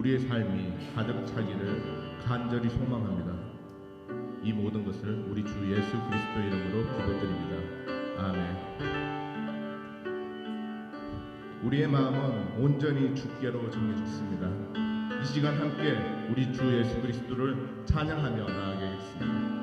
우리의 삶이 가득 차기를 간절히 소망합니다. 이 모든 것을 우리 주 예수 그리스도 이름으로 기도드립니다. 아멘. 우리의 마음은 온전히 주께로 정해졌습니다. 이 시간 함께 우리 주 예수 그리스도를 찬양하며 나아가겠습니다.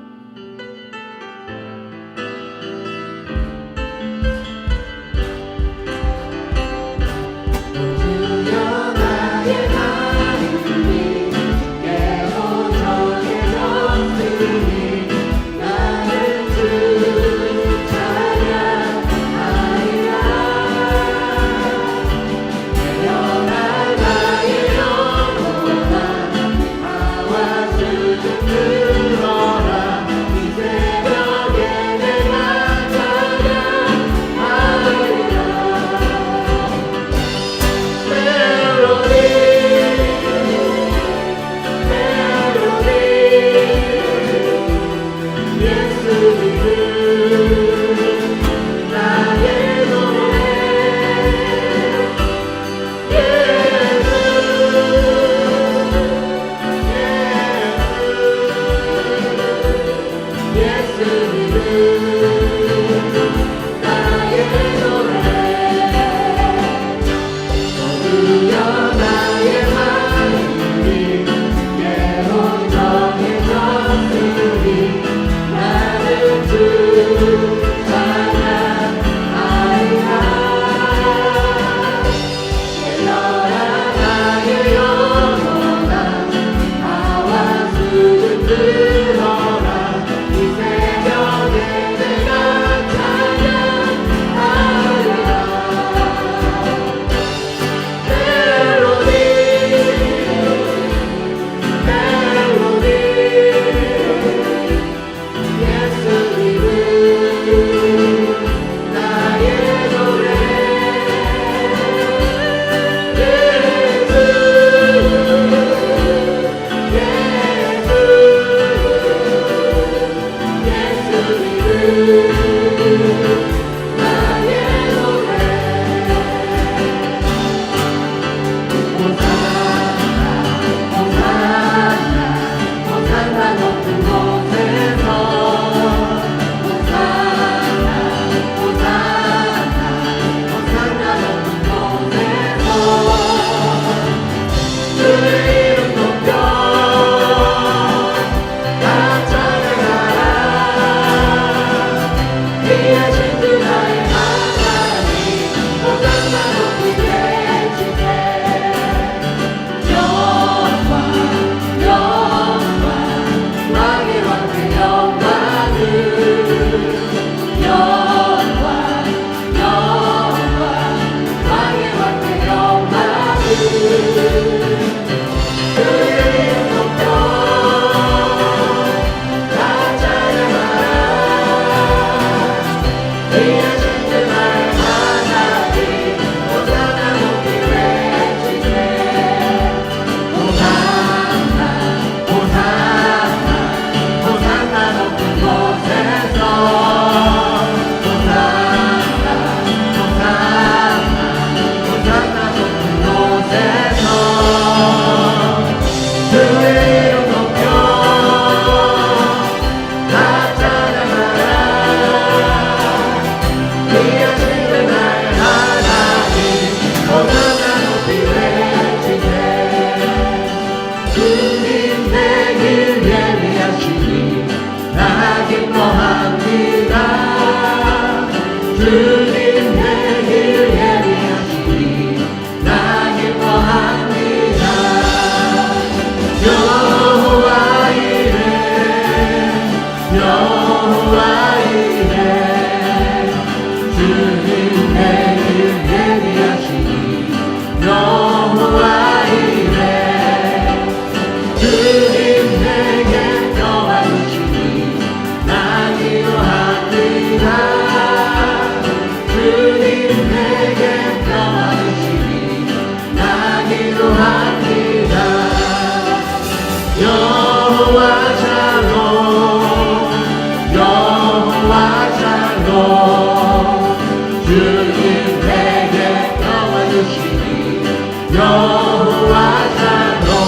여호와 샬롬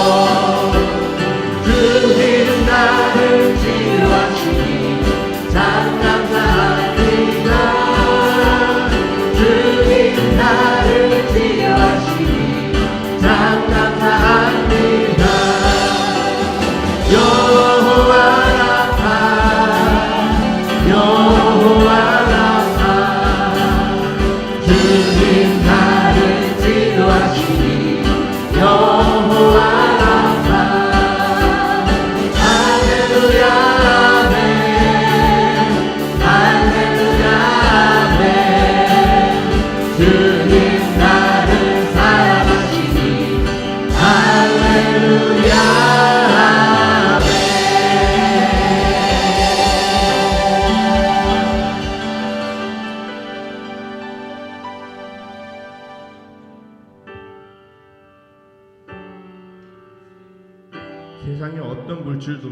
세상의 어떤 물질도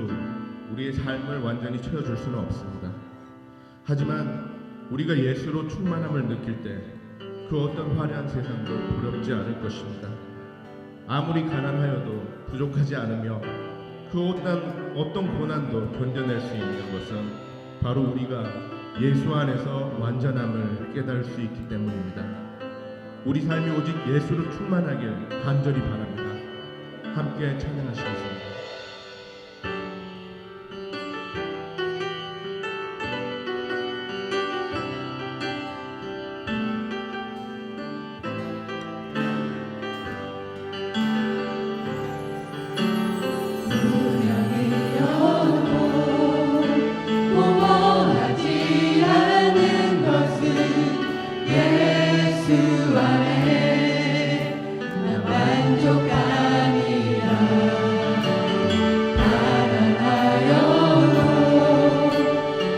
우리의 삶을 완전히 채워줄 수는 없습니다. 하지만 우리가 예수로 충만함을 느낄 때 그 어떤 화려한 세상도 두렵지 않을 것입니다. 아무리 가난하여도 부족하지 않으며 그 어떤 고난도 견뎌낼 수 있는 것은 바로 우리가 예수 안에서 완전함을 깨달을 수 있기 때문입니다. 우리 삶이 오직 예수로 충만하길 간절히 바랍니다. 함께 찬양하시겠습니다.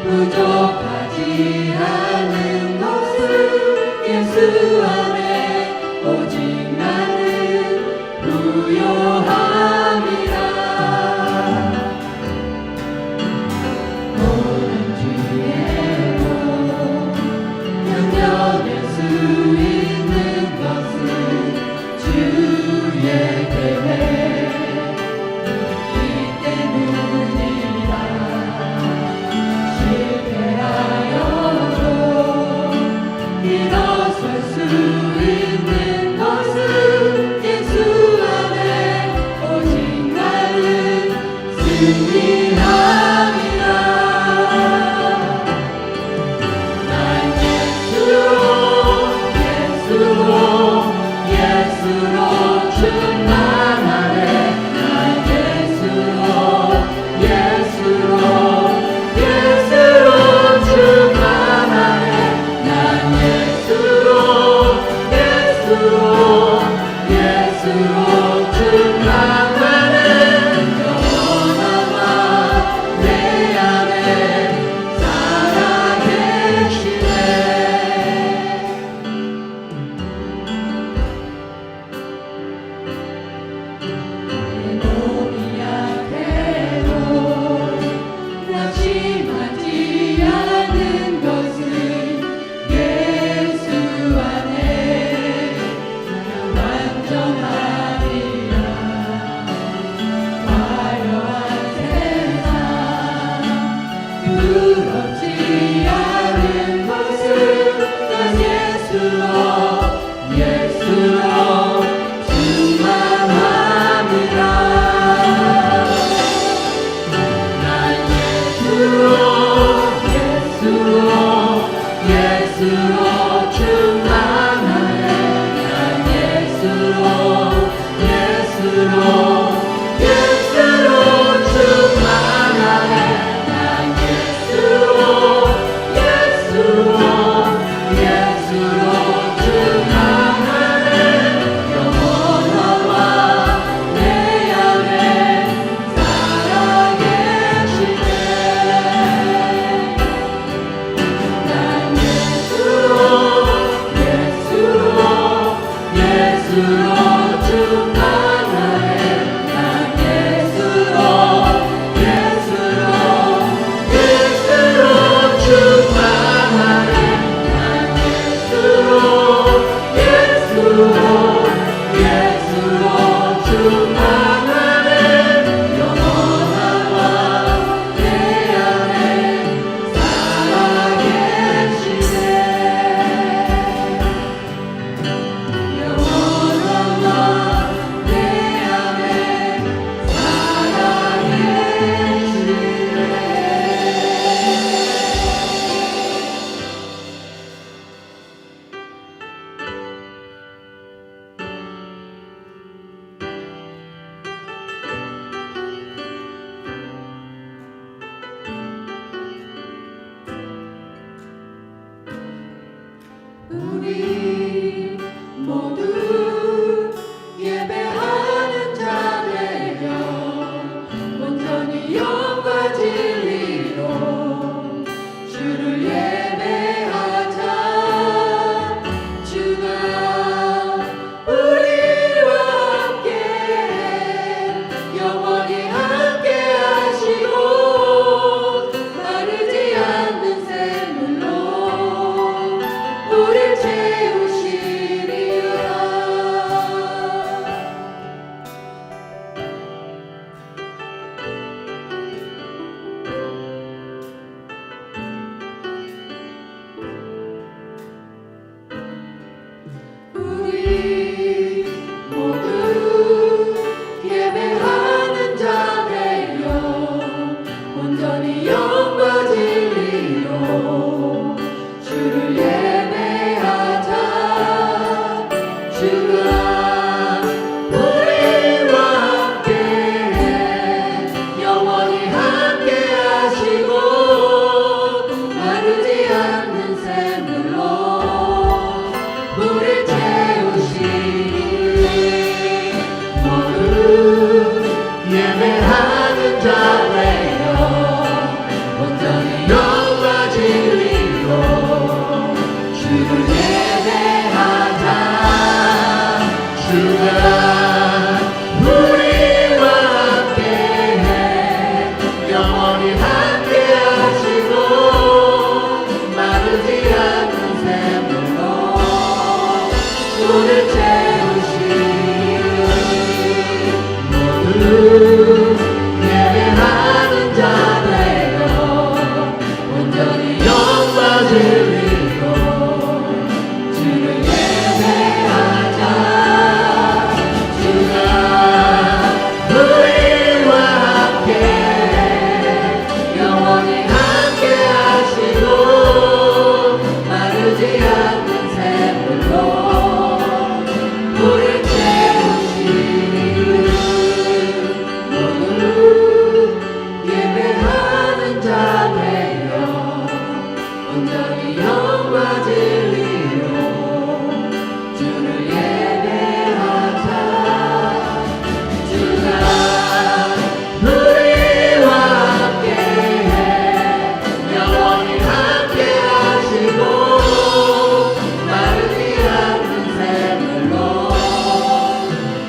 부족하지 않은 것은 예수 안에 오직 나는 부요함이라. 오는 주에도 견뎌낼 수 있는 것은 주의 계획 이 때문이라. 일어설 수 있는 것은 예수 안에 오직 나는 승리함이라. 난 예수로 충만하네. 난 예수로 충만하네. 예수로 충만하네. 영원함아 내 안에 살아계시네. 내 몸이 약해도 낙심하지 않는 것은 예수 안에 완전하리라.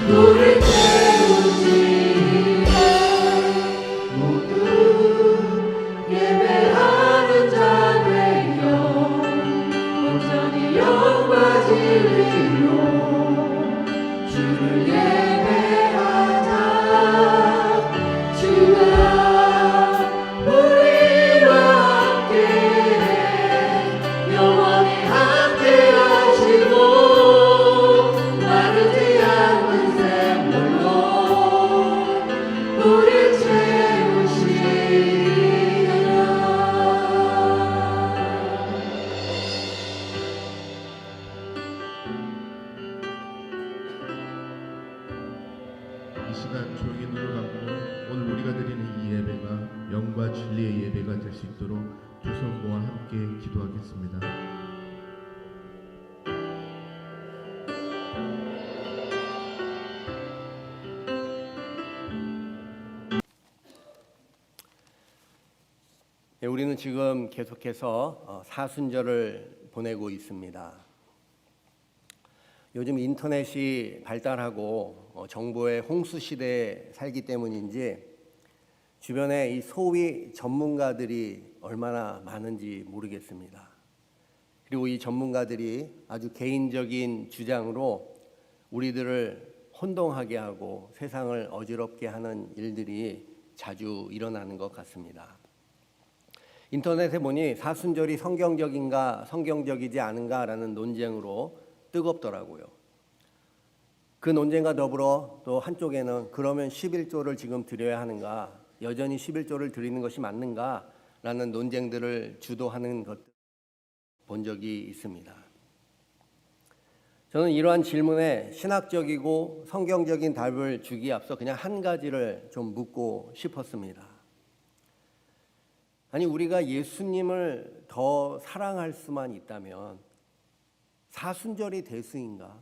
우리 채우시리라. 모두 예배하는 자 되어 온전히 영과 진리로 주를 예배하자. 주가 우리와 함께 영원히 함께 하시고 마르지 않는 샘물로 우리 채우시리라. 이 시간 조용히 눈을 감고 오늘 우리가 드리는 이 예배가 영과 진리의 예배가 될 수 있도록 두 손 모아 함께 기도하겠습니다. 네, 우리는 지금 계속해서 사순절을 보내고 있습니다. 요즘 인터넷이 발달하고 정보의 홍수 시대에 살기 때문인지 주변에 이 소위 전문가들이 얼마나 많은지 모르겠습니다. 그리고 이 전문가들이 아주 개인적인 주장으로 우리들을 혼동하게 하고 세상을 어지럽게 하는 일들이 자주 일어나는 것 같습니다. 인터넷에 보니 사순절이 성경적인가 성경적이지 않은가라는 논쟁으로 뜨겁더라고요. 그 논쟁과 더불어 또 한쪽에는 그러면 11조를 지금 드려야 하는가, 여전히 11조를 드리는 것이 맞는가라는 논쟁들을 주도하는 것을 본 적이 있습니다. 저는 이러한 질문에 신학적이고 성경적인 답을 주기에 앞서 그냥 한 가지를 좀 묻고 싶었습니다. 아니, 우리가 예수님을 더 사랑할 수만 있다면 사순절이 대수인가?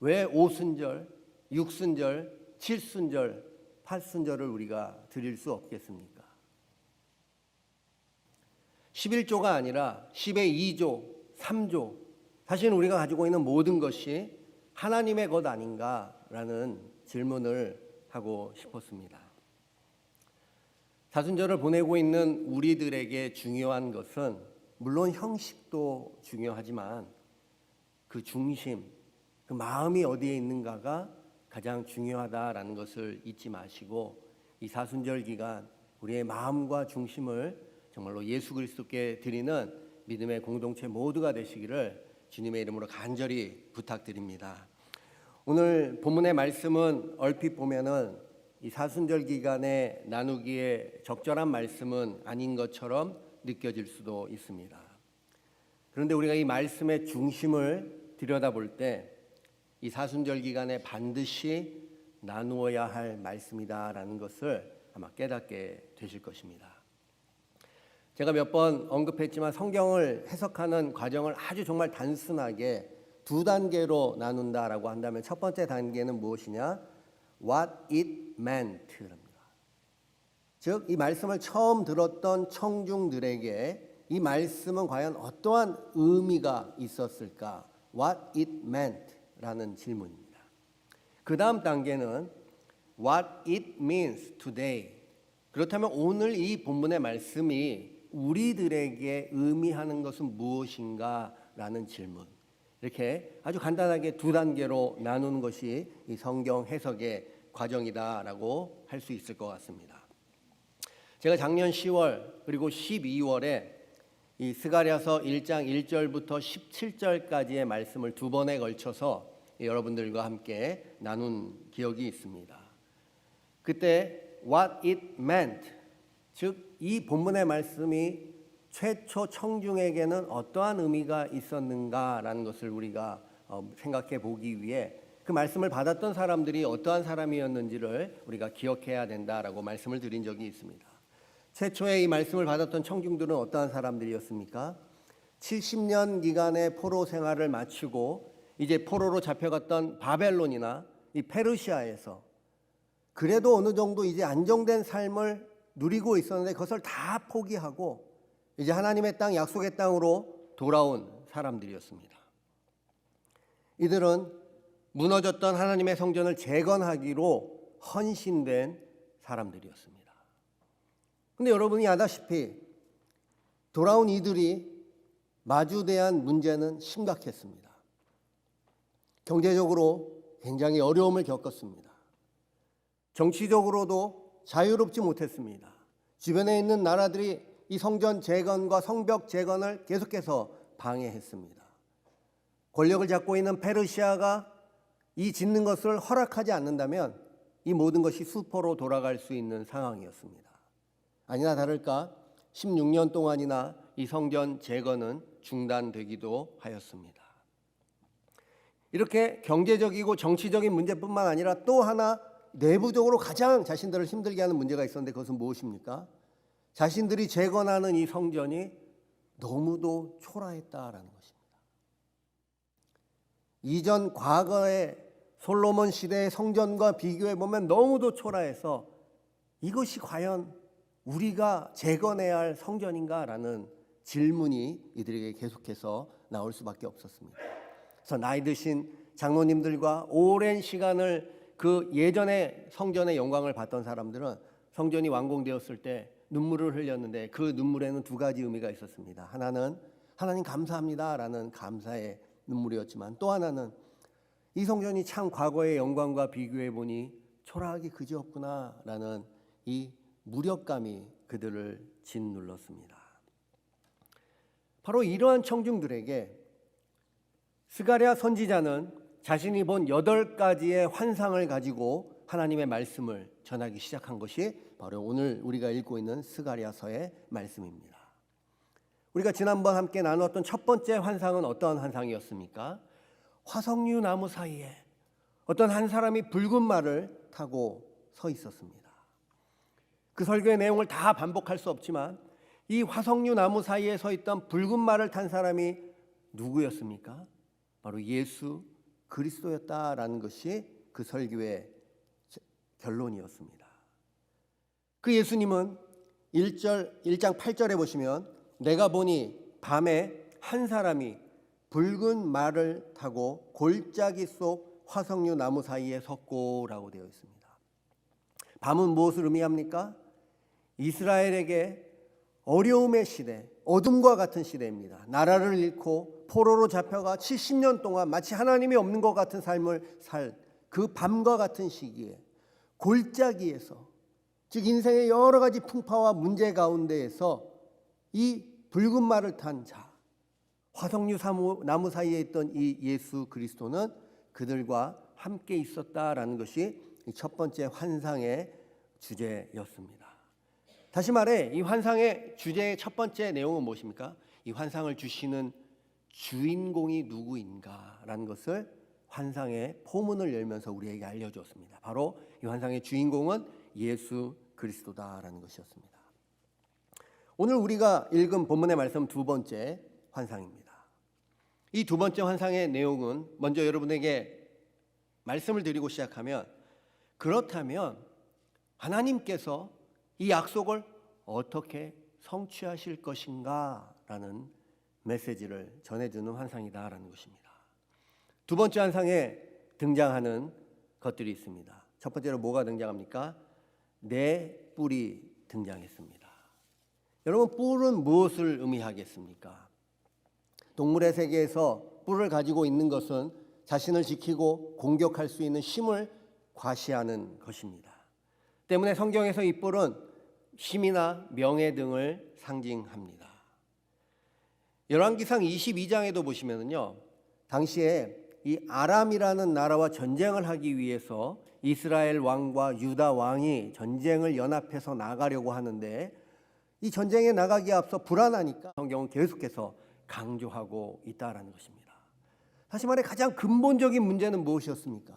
왜 5순절, 6순절, 7순절, 8순절을 우리가 드릴 수 없겠습니까? 11조가 아니라 10의 2조, 3조, 사실 우리가 가지고 있는 모든 것이 하나님의 것 아닌가라는 질문을 하고 싶었습니다. 사순절을 보내고 있는 우리들에게 중요한 것은 물론 형식도 중요하지만 그 중심, 그 마음이 어디에 있는가가 가장 중요하다라는 것을 잊지 마시고 이 사순절 기간 우리의 마음과 중심을 정말로 예수 그리스도께 드리는 믿음의 공동체 모두가 되시기를 주님의 이름으로 간절히 부탁드립니다. 오늘 본문의 말씀은 얼핏 보면은 이 사순절 기간에 나누기에 적절한 말씀은 아닌 것처럼 느껴질 수도 있습니다. 그런데 우리가 이 말씀의 중심을 들여다볼 때 이 사순절 기간에 반드시 나누어야 할 말씀이다라는 것을 아마 깨닫게 되실 것입니다. 제가 몇 번 언급했지만 성경을 해석하는 과정을 아주 정말 단순하게 두 단계로 나눈다라고 한다면 첫 번째 단계는 무엇이냐? What it meant랍니다. 즉, 이 말씀을 처음 들었던 청중들에게 이 말씀은 과연 어떠한 의미가 있었을까? What it meant라는 질문입니다. 그 다음 단계는 What it means today. 그렇다면 오늘 이 본문의 말씀이 우리들에게 의미하는 것은 무엇인가? 라는 질문. 이렇게 아주 간단하게 두 단계로 나누는 것이 이 성경 해석의 과정이다라고 할 수 있을 것 같습니다. 제가 작년 10월 그리고 12월에 이 스가랴서 1장 1절부터 17절까지의 말씀을 두 번에 걸쳐서 여러분들과 함께 나눈 기억이 있습니다. 그때 what it meant, 즉 이 본문의 말씀이 최초 청중에게는 어떠한 의미가 있었는가라는 것을 우리가 생각해 보기 위해 그 말씀을 받았던 사람들이 어떠한 사람이었는지를 우리가 기억해야 된다라고 말씀을 드린 적이 있습니다. 최초에 이 말씀을 받았던 청중들은 어떠한 사람들이었습니까? 70년 기간의 포로 생활을 마치고 이제 포로로 잡혀갔던 바벨론이나 이 페르시아에서 그래도 어느 정도 이제 안정된 삶을 누리고 있었는데 그것을 다 포기하고 이제 하나님의 땅, 약속의 땅으로 돌아온 사람들이었습니다. 이들은 무너졌던 하나님의 성전을 재건하기로 헌신된 사람들이었습니다. 근데 여러분이 아다시피 돌아온 이들이 마주대한 문제는 심각했습니다. 경제적으로 굉장히 어려움을 겪었습니다. 정치적으로도 자유롭지 못했습니다. 주변에 있는 나라들이 이 성전 재건과 성벽 재건을 계속해서 방해했습니다. 권력을 잡고 있는 페르시아가 이 짓는 것을 허락하지 않는다면 이 모든 것이 수포로 돌아갈 수 있는 상황이었습니다. 아니나 다를까 16년 동안이나 이 성전 재건은 중단되기도 하였습니다. 이렇게 경제적이고 정치적인 문제뿐만 아니라 또 하나 내부적으로 가장 자신들을 힘들게 하는 문제가 있었는데 그것은 무엇입니까? 자신들이 재건하는 이 성전이 너무도 초라했다라는 것입니다. 이전 과거의 솔로몬 시대의 성전과 비교해 보면 너무도 초라해서 이것이 과연 우리가 재건해야 할 성전인가라는 질문이 이들에게 계속해서 나올 수밖에 없었습니다. 그래서 나이 드신 장로님들과 오랜 시간을 그 예전의 성전의 영광을 봤던 사람들은 성전이 완공되었을 때 눈물을 흘렸는데 그 눈물에는 두 가지 의미가 있었습니다. 하나는 하나님 감사합니다라는 감사의 눈물이었지만 또 하나는 이 성전이 참 과거의 영광과 비교해 보니 초라하기 그지없구나라는 이 무력감이 그들을 짓눌렀습니다. 바로 이러한 청중들에게 스가랴 선지자는 자신이 본 8가지의 환상을 가지고 하나님의 말씀을 전하기 시작한 것이 바로 오늘 우리가 읽고 있는 스가랴서의 말씀입니다. 우리가 지난번 함께 나누었던 첫 번째 환상은 어떤 환상이었습니까? 화석류 나무 사이에 어떤 한 사람이 붉은 말을 타고 서 있었습니다. 그 설교의 내용을 다 반복할 수 없지만 이 화석류 나무 사이에 서 있던 붉은 말을 탄 사람이 누구였습니까? 바로 예수 그리스도였다라는 것이 그 설교의 결론이었습니다. 그 예수님은 1장 8절에 보시면 내가 보니 밤에 한 사람이 붉은 말을 타고 골짜기 속 화석류 나무 사이에 섰고라고 되어 있습니다. 밤은 무엇을 의미합니까? 이스라엘에게 어려움의 시대, 어둠과 같은 시대입니다. 나라를 잃고 포로로 잡혀가 70년 동안 마치 하나님이 없는 것 같은 삶을 살 그 밤과 같은 시기에 골짜기에서, 즉 인생의 여러 가지 풍파와 문제 가운데에서 이 붉은 말을 탄 자, 화석류 나무 사이에 있던 이 예수 그리스도는 그들과 함께 있었다라는 것이 첫 번째 환상의 주제였습니다. 다시 말해 이 환상의 주제의 첫 번째 내용은 무엇입니까? 이 환상을 주시는 주인공이 누구인가라는 것을 환상의 포문을 열면서 우리에게 알려주었습니다. 바로 이 환상의 주인공은 예수 그리스도다라는 것이었습니다. 오늘 우리가 읽은 본문의 말씀 두 번째 환상입니다. 이 두 번째 환상의 내용은 먼저 여러분에게 말씀을 드리고 시작하면, 그렇다면 하나님께서 이 약속을 어떻게 성취하실 것인가 라는 메시지를 전해주는 환상이다라는 것입니다. 두 번째 환상에 등장하는 것들이 있습니다. 첫 번째로 뭐가 등장합니까? 네 뿔이 등장했습니다. 여러분, 뿔은 무엇을 의미하겠습니까? 동물의 세계에서 뿔을 가지고 있는 것은 자신을 지키고 공격할 수 있는 힘을 과시하는 것입니다. 때문에 성경에서 이 뿔은 힘이나 명예 등을 상징합니다. 열왕기상 22장에도 보시면은요, 당시에 이 아람이라는 나라와 전쟁을 하기 위해서 이스라엘 왕과 유다 왕이 전쟁을 연합해서 나가려고 하는데, 이 전쟁에 나가기에 앞서 불안하니까 성경은 계속해서 강조하고 있다라는 것입니다. 다시 말해 가장 근본적인 문제는 무엇이었습니까?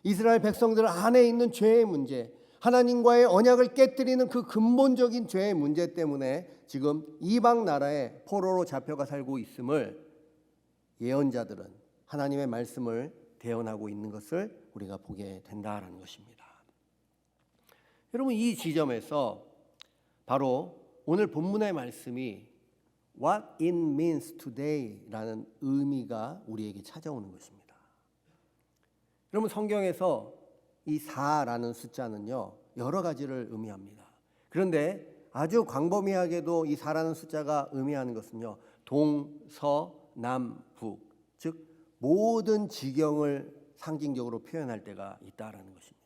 이스라엘 백성들 안에 있는 죄의 문제, 하나님과의 언약을 깨뜨리는 그 근본적인 죄의 문제 때문에 지금 이방 나라에 포로로 잡혀가 살고 있음을 예언자들은 하나님의 말씀을 대언하고 있는 것을 우리가 보게 된다라는 것입니다. 여러분, 이 지점에서 바로 오늘 본문의 말씀이 What it means today라는 의미가 우리에게 찾아오는 것입니다. 여러분 성경에서 이 4라는 숫자는요 여러 가지를 의미합니다. 그런데 아주 광범위하게도 이 4라는 숫자가 의미하는 것은요 동서남북 즉 모든 지경을 상징적으로 표현할 때가 있다라는 것입니다.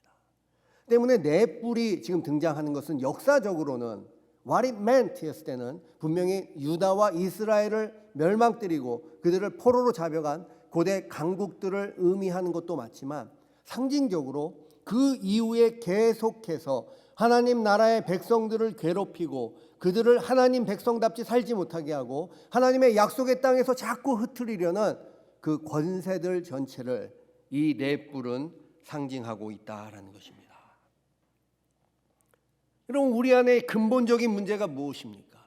때문에 네 뿔이 지금 등장하는 것은 역사적으로는 what it meant 했을 때는 분명히 유다와 이스라엘을 멸망뜨리고 그들을 포로로 잡아간 고대 강국들을 의미하는 것도 맞지만 상징적으로 그 이후에 계속해서 하나님 나라의 백성들을 괴롭히고 그들을 하나님 백성답지 살지 못하게 하고 하나님의 약속의 땅에서 자꾸 흩트리려는 그 권세들 전체를 이 네 뿔은 상징하고 있다라는 것입니다. 여러분 우리 안에 근본적인 문제가 무엇입니까?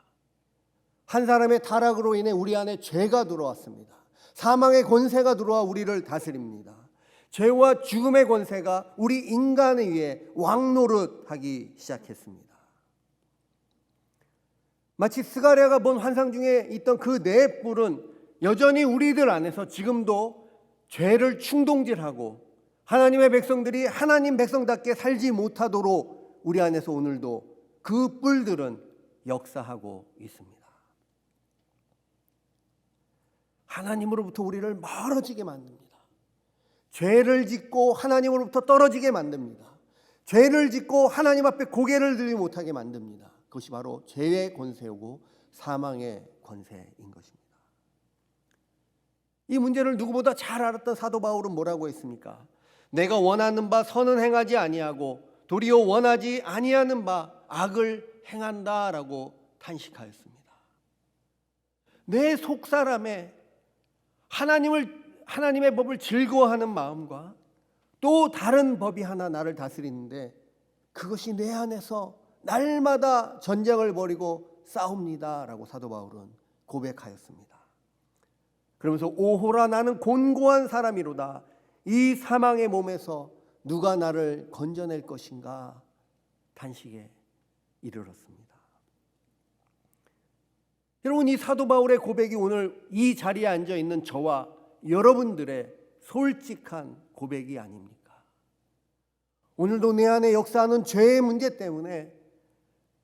한 사람의 타락으로 인해 우리 안에 죄가 들어왔습니다. 사망의 권세가 들어와 우리를 다스립니다. 죄와 죽음의 권세가 우리 인간에 의해 왕노릇하기 시작했습니다. 마치 스가랴가 본 환상 중에 있던 그 네 뿔은 여전히 우리들 안에서 지금도 죄를 충동질하고 하나님의 백성들이 하나님 백성답게 살지 못하도록 우리 안에서 오늘도 그 뿔들은 역사하고 있습니다. 하나님으로부터 우리를 멀어지게 만듭니다. 죄를 짓고 하나님으로부터 떨어지게 만듭니다. 죄를 짓고 하나님 앞에 고개를 들지 못하게 만듭니다. 그것이 바로 죄의 권세이고 사망의 권세인 것입니다. 이 문제를 누구보다 잘 알았던 사도 바울은 뭐라고 했습니까? 내가 원하는 바 선은 행하지 아니하고 도리어 원하지 아니하는 바 악을 행한다라고 탄식하였습니다. 내 속사람에 하나님의 법을 즐거워하는 마음과 또 다른 법이 하나 나를 다스리는데 그것이 내 안에서 날마다 전쟁을 벌이고 싸웁니다라고 사도 바울은 고백하였습니다. 그러면서 오호라 나는 곤고한 사람이로다. 이 사망의 몸에서 누가 나를 건져낼 것인가 탄식에 이르렀습니다. 여러분 이 사도 바울의 고백이 오늘 이 자리에 앉아 있는 저와 여러분들의 솔직한 고백이 아닙니까? 오늘도 내 안에 역사하는 죄의 문제 때문에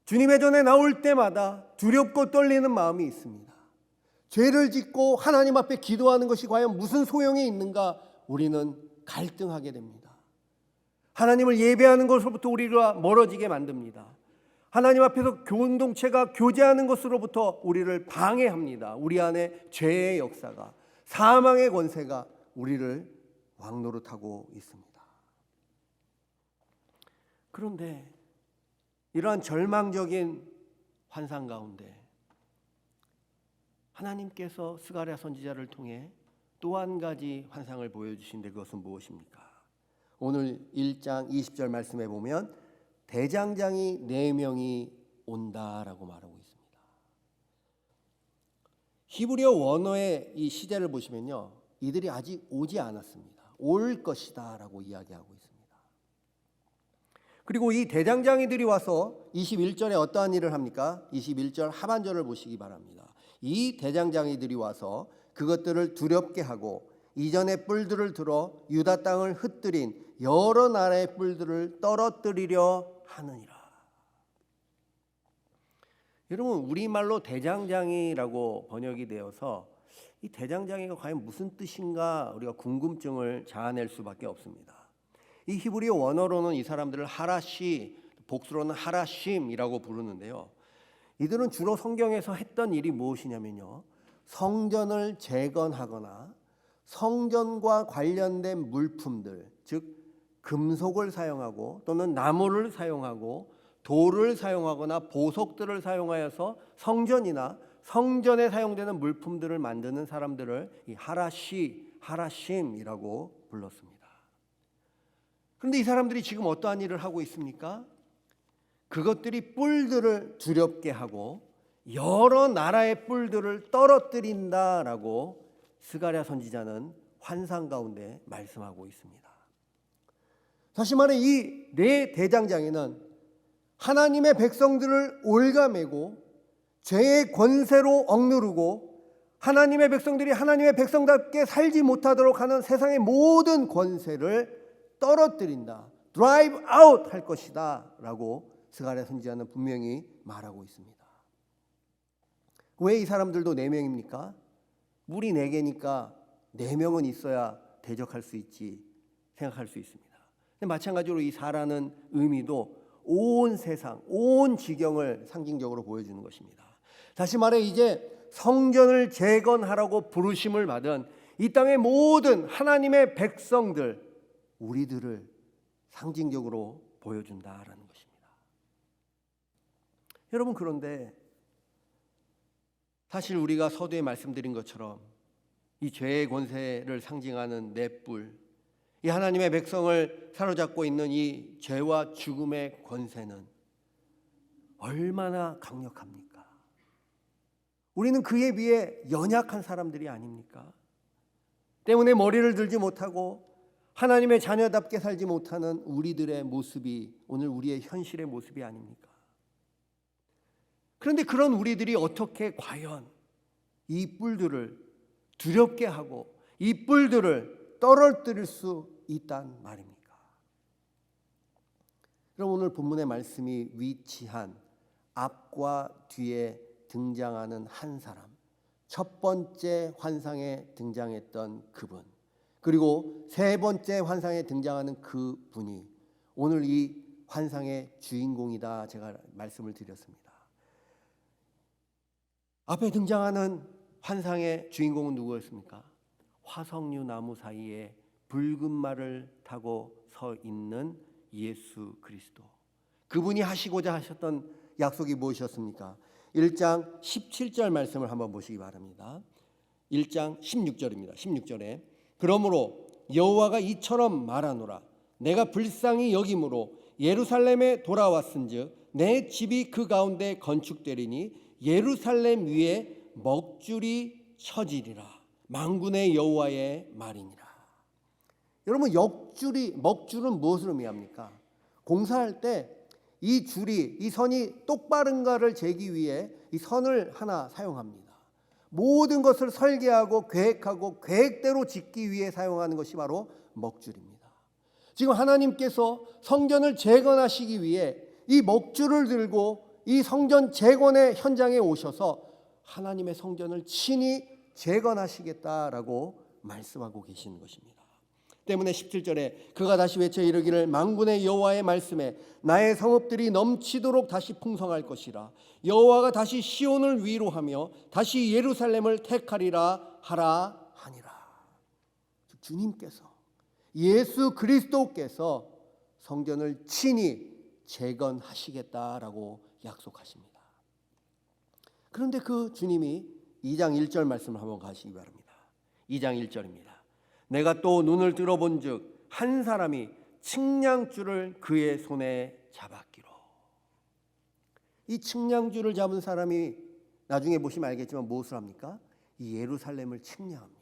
주님의 전에 나올 때마다 두렵고 떨리는 마음이 있습니다. 죄를 짓고 하나님 앞에 기도하는 것이 과연 무슨 소용이 있는가 우리는 갈등하게 됩니다. 하나님을 예배하는 것으로부터 우리가 멀어지게 만듭니다. 하나님 앞에서 공동체가 교제하는 것으로부터 우리를 방해합니다. 우리 안에 죄의 역사가 사망의 권세가 우리를 왕노릇하고 있습니다. 그런데 이러한 절망적인 환상 가운데 하나님께서 스가랴 선지자를 통해 또 한 가지 환상을 보여주신데 그것은 무엇입니까? 오늘 1장 20절 말씀에 보면 대장장이 4명이 온다라고 말하고 있습니다. 히브리어 원어의 이 시제를 보시면요, 이들이 아직 오지 않았습니다. 올 것이다라고 이야기하고 있습니다. 그리고 이 대장장이들이 와서 21절에 어떠한 일을 합니까? 21절 하반절을 보시기 바랍니다. 이 대장장이들이 와서 그것들을 두렵게 하고 이전의 뿔들을 들어 유다 땅을 흩뜨린 여러 나라의 뿔들을 떨어뜨리려 하느니라. 여러분 우리말로 대장장이라고 번역이 되어서 이 대장장이가 과연 무슨 뜻인가 우리가 궁금증을 자아낼 수밖에 없습니다. 이 히브리어 원어로는 이 사람들을 하라시, 복수로는 하라심이라고 부르는데요. 이들은 주로 성경에서 했던 일이 무엇이냐면요, 성전을 재건하거나 성전과 관련된 물품들, 즉 금속을 사용하고 또는 나무를 사용하고 돌을 사용하거나 보석들을 사용하여서 성전이나 성전에 사용되는 물품들을 만드는 사람들을 이 하라심이라고 불렀습니다. 그런데 이 사람들이 지금 어떠한 일을 하고 있습니까? 그것들이 뿔들을 두렵게 하고 여러 나라의 뿔들을 떨어뜨린다라고 스가랴 선지자는 환상 가운데 말씀하고 있습니다. 다시 말해 이 네 대장장이는 하나님의 백성들을 올가매고 죄의 권세로 억누르고 하나님의 백성들이 하나님의 백성답게 살지 못하도록 하는 세상의 모든 권세를 떨어뜨린다, drive out 할 것이다 라고 스가랴 선지자는 분명히 말하고 있습니다. 왜 이 사람들도 4명입니까? 물이 4개니까 4명은 있어야 대적할 수 있지 생각할 수 있습니다. 근데 마찬가지로 이 4라는 의미도 온 세상, 온 지경을 상징적으로 보여주는 것입니다. 다시 말해 이제 성전을 재건하라고 부르심을 받은 이 땅의 모든 하나님의 백성들, 우리들을 상징적으로 보여준다라는 것입니다. 여러분, 그런데 사실 우리가 서두에 말씀드린 것처럼 이 죄의 권세를 상징하는 넷불, 이 하나님의 백성을 사로잡고 있는 이 죄와 죽음의 권세는 얼마나 강력합니까? 우리는 그에 비해 연약한 사람들이 아닙니까? 때문에 머리를 들지 못하고 하나님의 자녀답게 살지 못하는 우리들의 모습이 오늘 우리의 현실의 모습이 아닙니까? 그런데 그런 우리들이 어떻게 과연 이 뿔들을 두렵게 하고 이 뿔들을 떨어뜨릴 수 있단 말입니까? 그럼 오늘 본문의 말씀이 위치한 앞과 뒤에 등장하는 한 사람, 첫 번째 환상에 등장했던 그분, 그리고 세 번째 환상에 등장하는 그분이 오늘 이 환상의 주인공이다 제가 말씀을 드렸습니다. 앞에 등장하는 환상의 주인공은 누구였습니까? 화석류 나무 사이에 붉은 말을 타고 서 있는 예수 그리스도. 그분이 하시고자 하셨던 약속이 무엇이었습니까? 1장 17절 말씀을 한번 보시기 바랍니다. 1장 16절입니다. 16절에 그러므로 여호와가 이처럼 말하노라. 내가 불쌍히 여김으로 예루살렘에 돌아왔은즉 내 집이 그 가운데 건축되리니 예루살렘 위에 먹줄이 쳐지리라. 만군의 여호와의 말이니라. 여러분, 먹줄은 무엇을 의미합니까? 공사할 때 이 줄이, 이 선이 똑바른가를 재기 위해 이 선을 하나 사용합니다. 모든 것을 설계하고 계획하고 계획대로 짓기 위해 사용하는 것이 바로 먹줄입니다. 지금 하나님께서 성전을 재건하시기 위해 이 먹줄을 들고 이 성전 재건의 현장에 오셔서 하나님의 성전을 친히 재건하시겠다라고 말씀하고 계시는 것입니다. 때문에 17절에 그가 다시 외쳐 이르기를 만군의 여호와의 말씀에 나의 성읍들이 넘치도록 다시 풍성할 것이라. 여호와가 다시 시온을 위로하며 다시 예루살렘을 택하리라 하라 하니라. 주님께서, 예수 그리스도께서 성전을 친히 재건하시겠다라고 약속하십니다. 그런데 그 주님이 2장 1절 말씀을 한번 가시기 바랍니다. 2장 1절입니다. 내가 또 눈을 들어본즉 한 사람이 측량줄을 그의 손에 잡았기로. 이 측량줄을 잡은 사람이 나중에 보시면 알겠지만 무엇을 합니까? 이 예루살렘을 측량합니다.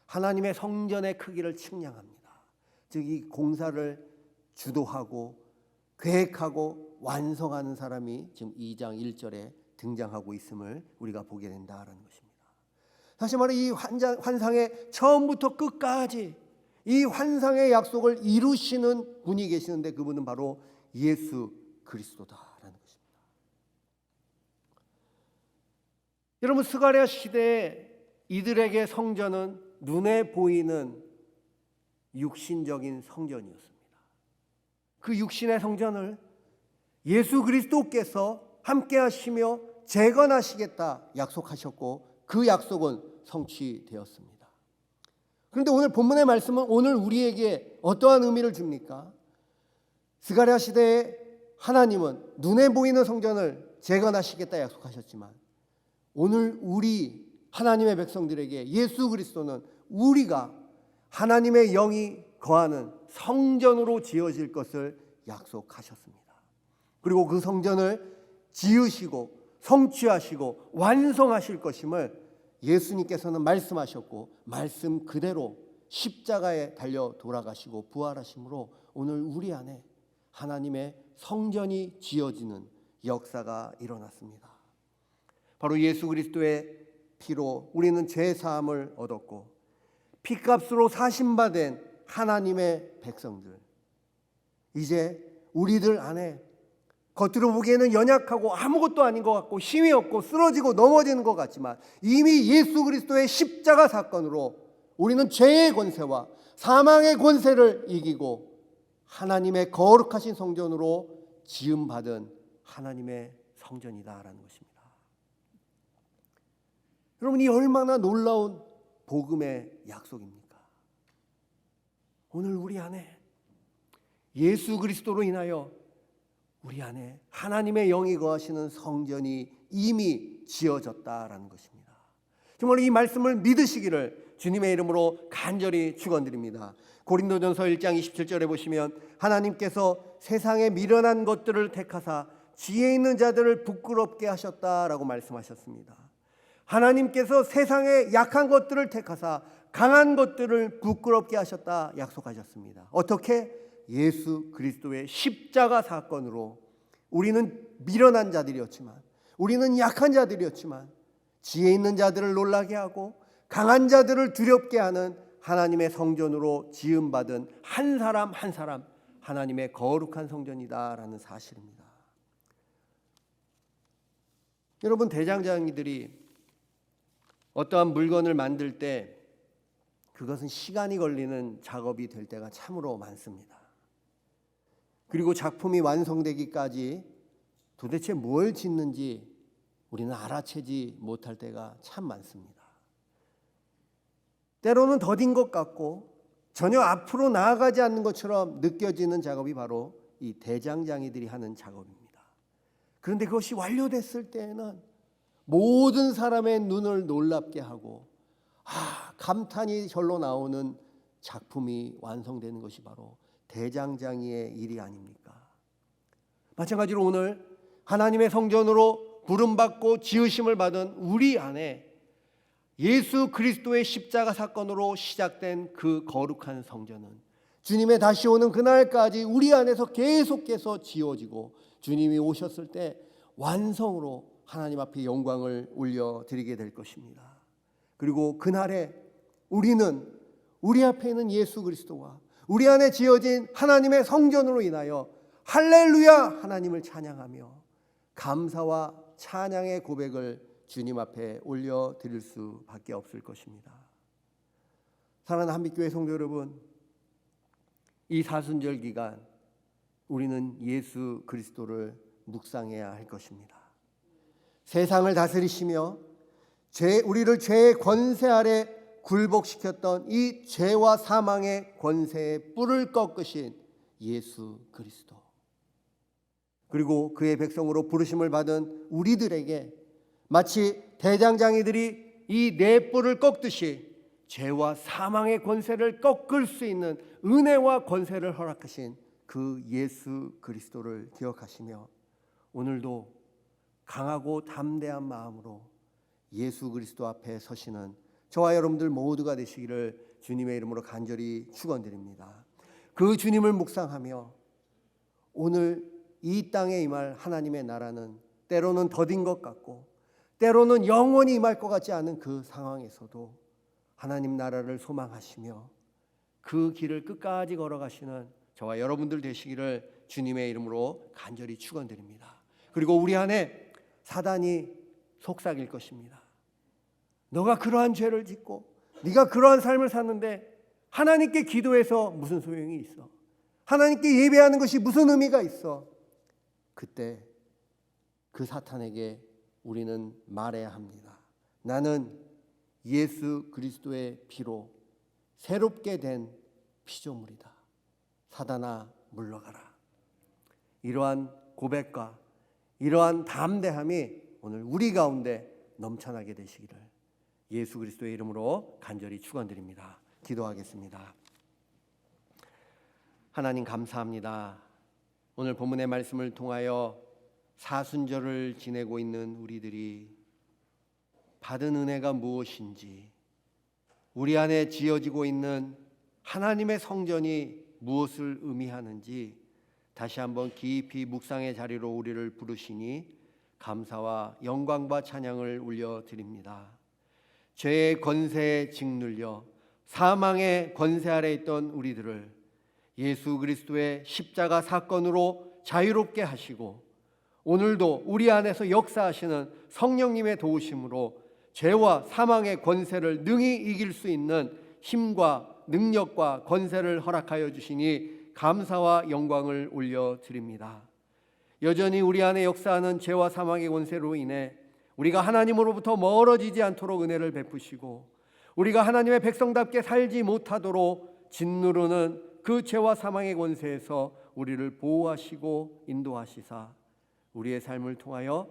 하나님의 성전의 크기를 측량합니다. 즉 이 공사를 주도하고 계획하고 완성하는 사람이 지금 2장 1절에 등장하고 있음을 우리가 보게 된다는 것입니다. 다시 말해 이 환상의 처음부터 끝까지 이 환상의 약속을 이루시는 분이 계시는데 그분은 바로 예수 그리스도다라는 것입니다. 여러분, 스가랴 시대에 이들에게 성전은 눈에 보이는 육신적인 성전이었습니다. 그 육신의 성전을 예수 그리스도께서 함께 하시며 재건하시겠다 약속하셨고 그 약속은 성취되었습니다. 그런데 오늘 본문의 말씀은 오늘 우리에게 어떠한 의미를 줍니까? 스가랴 시대에 하나님은 눈에 보이는 성전을 재건하시겠다 약속하셨지만 오늘 우리 하나님의 백성들에게 예수 그리스도는 우리가 하나님의 영이 거하는 성전으로 지어질 것을 약속하셨습니다. 그리고 그 성전을 지으시고 성취하시고 완성하실 것임을 예수님께서는 말씀하셨고 말씀 그대로 십자가에 달려 돌아가시고 부활하심으로 오늘 우리 안에 하나님의 성전이 지어지는 역사가 일어났습니다. 바로 예수 그리스도의 피로 우리는 죄 사함을 얻었고 피값으로 사심받은 하나님의 백성들, 이제 우리들 안에 겉으로 보기에는 연약하고 아무것도 아닌 것 같고 힘이 없고 쓰러지고 넘어지는 것 같지만 이미 예수 그리스도의 십자가 사건으로 우리는 죄의 권세와 사망의 권세를 이기고 하나님의 거룩하신 성전으로 지음받은 하나님의 성전이다라는 것입니다. 여러분, 이 얼마나 놀라운 복음의 약속입니까? 오늘 우리 안에 예수 그리스도로 인하여 우리 안에 하나님의 영이 거하시는 성전이 이미 지어졌다라는 것입니다. 정말 이 말씀을 믿으시기를 주님의 이름으로 간절히 축원드립니다. 고린도전서 1장 27절에 보시면 하나님께서 세상에 미련한 것들을 택하사 지혜 있는 자들을 부끄럽게 하셨다라고 말씀하셨습니다. 하나님께서 세상에 약한 것들을 택하사 강한 것들을 부끄럽게 하셨다 약속하셨습니다. 어떻게? 예수 그리스도의 십자가 사건으로 우리는 미련한 자들이었지만, 우리는 약한 자들이었지만 지혜 있는 자들을 놀라게 하고 강한 자들을 두렵게 하는 하나님의 성전으로 지음받은 한 사람 한 사람 하나님의 거룩한 성전이다라는 사실입니다. 여러분, 대장장이들이 어떠한 물건을 만들 때 그것은 시간이 걸리는 작업이 될 때가 참으로 많습니다. 그리고 작품이 완성되기까지 도대체 뭘 짓는지 우리는 알아채지 못할 때가 참 많습니다. 때로는 더딘 것 같고 전혀 앞으로 나아가지 않는 것처럼 느껴지는 작업이 바로 이 대장장이들이 하는 작업입니다. 그런데 그것이 완료됐을 때에는 모든 사람의 눈을 놀랍게 하고 감탄이 절로 나오는 작품이 완성되는 것이 바로 대장장이의 일이 아닙니까? 마찬가지로 오늘 하나님의 성전으로 부름받고 지으심을 받은 우리 안에 예수 그리스도의 십자가 사건으로 시작된 그 거룩한 성전은 주님의 다시 오는 그날까지 우리 안에서 계속해서 지어지고 주님이 오셨을 때 완성으로 하나님 앞에 영광을 올려드리게 될 것입니다. 그리고 그날에 우리는 우리 앞에 있는 예수 그리스도와 우리 안에 지어진 하나님의 성전으로 인하여 할렐루야 하나님을 찬양하며 감사와 찬양의 고백을 주님 앞에 올려드릴 수밖에 없을 것입니다. 사랑하는 한빛교회 성도 여러분, 이 사순절 기간 우리는 예수 그리스도를 묵상해야 할 것입니다. 세상을 다스리시며 우리를 죄의 권세 아래 굴복시켰던 이 죄와 사망의 권세의 뿔을 꺾으신 예수 그리스도, 그리고 그의 백성으로 부르심을 받은 우리들에게 마치 대장장이들이 이 네 뿔을 꺾듯이 죄와 사망의 권세를 꺾을 수 있는 은혜와 권세를 허락하신 그 예수 그리스도를 기억하시며 오늘도 강하고 담대한 마음으로 예수 그리스도 앞에 서시는 저와 여러분들 모두가 되시기를 주님의 이름으로 간절히 축원드립니다. 그 주님을 묵상하며 오늘 이 땅에 임할 하나님의 나라는 때로는 더딘 것 같고 때로는 영원히 임할 것 같지 않은 그 상황에서도 하나님 나라를 소망하시며 그 길을 끝까지 걸어가시는 저와 여러분들 되시기를 주님의 이름으로 간절히 축원드립니다. 그리고 우리 안에 사단이 속삭일 것입니다. 너가 그러한 죄를 짓고 네가 그러한 삶을 사는데 하나님께 기도해서 무슨 소용이 있어? 하나님께 예배하는 것이 무슨 의미가 있어? 그때 그 사탄에게 우리는 말해야 합니다. 나는 예수 그리스도의 피로 새롭게 된 피조물이다. 사단아 물러가라. 이러한 고백과 이러한 담대함이 오늘 우리 가운데 넘쳐나게 되시기를 예수 그리스도의 이름으로 간절히 축원드립니다. 기도하겠습니다. 하나님 감사합니다. 오늘 본문의 말씀을 통하여 사순절을 지내고 있는 우리들이 받은 은혜가 무엇인지, 우리 안에 지어지고 있는 하나님의 성전이 무엇을 의미하는지 다시 한번 깊이 묵상의 자리로 우리를 부르시니 감사와 영광과 찬양을 올려드립니다. 죄의 권세에 짓눌려 사망의 권세 아래 있던 우리들을 예수 그리스도의 십자가 사건으로 자유롭게 하시고 오늘도 우리 안에서 역사하시는 성령님의 도우심으로 죄와 사망의 권세를 능히 이길 수 있는 힘과 능력과 권세를 허락하여 주시니 감사와 영광을 올려드립니다. 여전히 우리 안에 역사하는 죄와 사망의 권세로 인해 우리가 하나님으로부터 멀어지지 않도록 은혜를 베푸시고 우리가 하나님의 백성답게 살지 못하도록 짓누르는 그 죄와 사망의 권세에서 우리를 보호하시고 인도하시사 우리의 삶을 통하여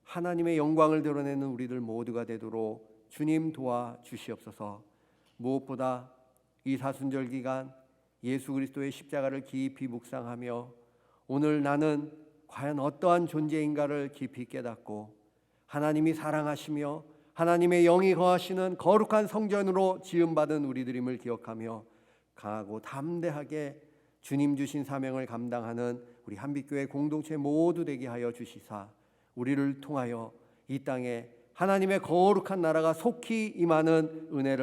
하나님의 영광을 드러내는 우리들 모두가 되도록 주님 도와주시옵소서. 무엇보다 이 사순절 기간 예수 그리스도의 십자가를 깊이 묵상하며 오늘 나는 과연 어떠한 존재인가를 깊이 깨닫고 하나님이 사랑하시며 하나님의 영이 거하시는 거룩한 성전으로 지음받은 우리들임을 기억하며 강하고 담대하게 주님 주신 사명을 감당하는 우리 한빛교회 공동체 모두 되게 하여 주시사 우리를 통하여 이 땅에 하나님의 거룩한 나라가 속히 임하는 은혜를